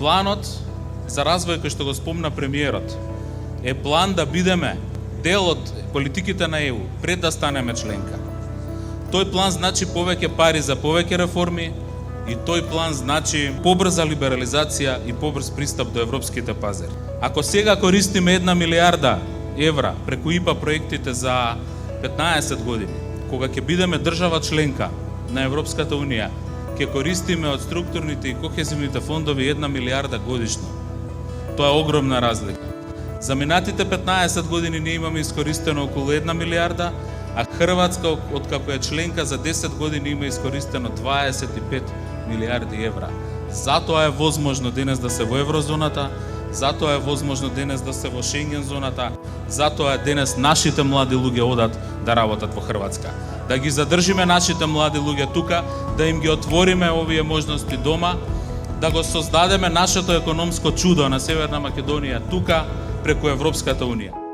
Планот за развој кој што го спомна премиерот е план да бидеме дел од политиките на ЕУ пред да станеме членка. Тој план значи повеќе пари за повеќе реформи и тој план значи побрза либерализација и побрз пристап до европските пазари. Ако сега користиме 1 милиарда евра преку ИПА проектите за 15 години, кога ќе бидеме држава членка на Европската Унија, ќе користиме од структурните и кохезивните фондови 1 милиарда годишно. Тоа е огромна разлика. За минатите 15 години ние имаме искористено околу 1 милиарда, а Хрватска, откако е членка, за 10 години има искористено 25 милиарди евра. Затоа е возможно денес да се во еврозоната, затоа е возможно денес да се во Шенген зоната, затоа денес нашите млади луѓе одат да работат во Хрватска. Да ги задржиме нашите млади луѓе тука, да им ги отвориме овие можности дома, да го создадеме нашето економско чудо на Северна Македонија тука преку Европската Унија.